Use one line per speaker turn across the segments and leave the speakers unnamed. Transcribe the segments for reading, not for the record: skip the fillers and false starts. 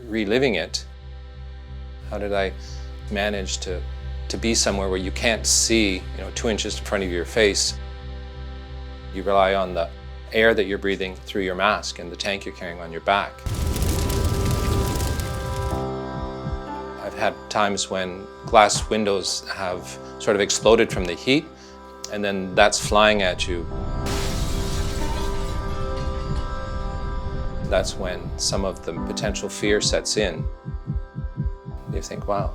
reliving it. How did I manage to be somewhere where you can't see, 2 inches in front of your face? You rely on the air that you're breathing through your mask and the tank you're carrying on your back. I've had times when glass windows have sort of exploded from the heat, and then that's flying at you. That's when some of the potential fear sets in. You think, wow,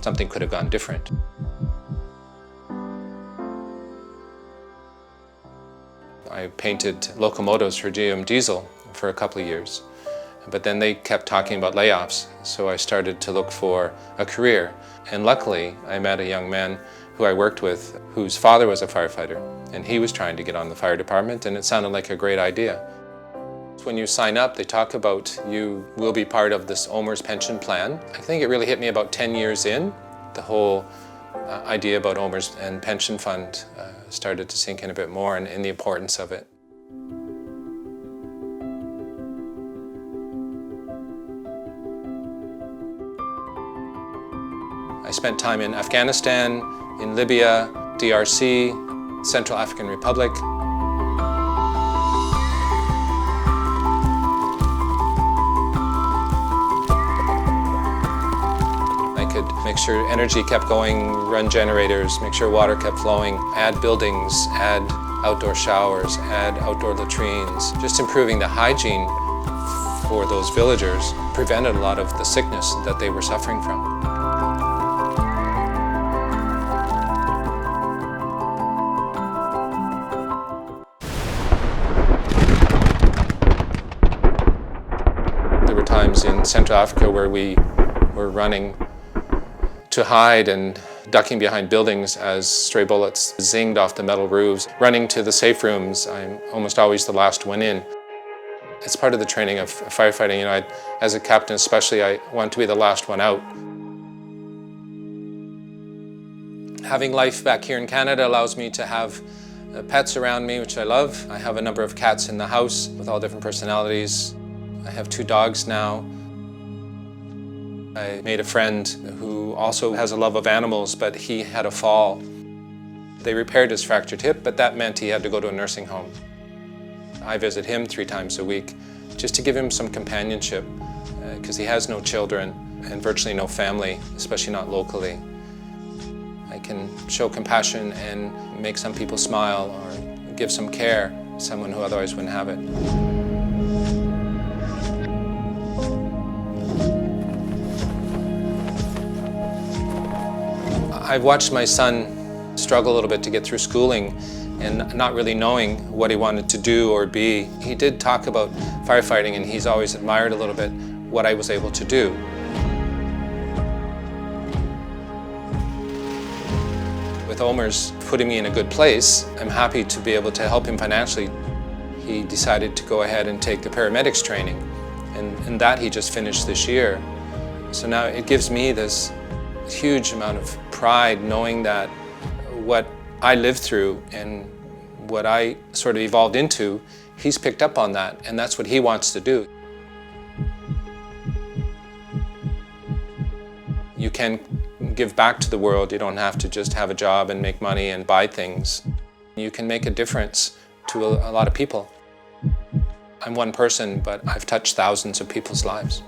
something could have gone different. I painted locomotives for GM Diesel for a couple of years, but then they kept talking about layoffs, so I started to look for a career. And luckily, I met a young man who I worked with whose father was a firefighter, and he was trying to get on the fire department, and it sounded like a great idea. When you sign up, they talk about you will be part of this OMERS pension plan. I think it really hit me about 10 years in. The whole idea about OMERS and pension fund started to sink in a bit more, and the importance of it. I spent time in Afghanistan, in Libya, DRC, Central African Republic. Make sure energy kept going, run generators, make sure water kept flowing, add buildings, add outdoor showers, add outdoor latrines. Just improving the hygiene for those villagers prevented a lot of the sickness that they were suffering from. There were times in Central Africa where we were running to hide and ducking behind buildings as stray bullets zinged off the metal roofs. Running to the safe rooms, I'm almost always the last one in. It's part of the training of firefighting. As a captain especially, I want to be the last one out. Having life back here in Canada allows me to have pets around me, which I love. I have a number of cats in the house with all different personalities. I have 2 dogs now. I made a friend who also has a love of animals, but he had a fall. They repaired his fractured hip, but that meant he had to go to a nursing home. I visit him 3 times a week just to give him some companionship because he has no children and virtually no family, especially not locally. I can show compassion and make some people smile or give some care to someone who otherwise wouldn't have it. I've watched my son struggle a little bit to get through schooling and not really knowing what he wanted to do or be. He did talk about firefighting, and he's always admired a little bit what I was able to do. With OMERS putting me in a good place, I'm happy to be able to help him financially. He decided to go ahead and take the paramedics training, and that he just finished this year. So now it gives me this huge amount of pride knowing that what I lived through and what I sort of evolved into, he's picked up on that, and that's what he wants to do. You can give back to the world. You don't have to just have a job and make money and buy things. You can make a difference to a lot of people. I'm one person, but I've touched thousands of people's lives.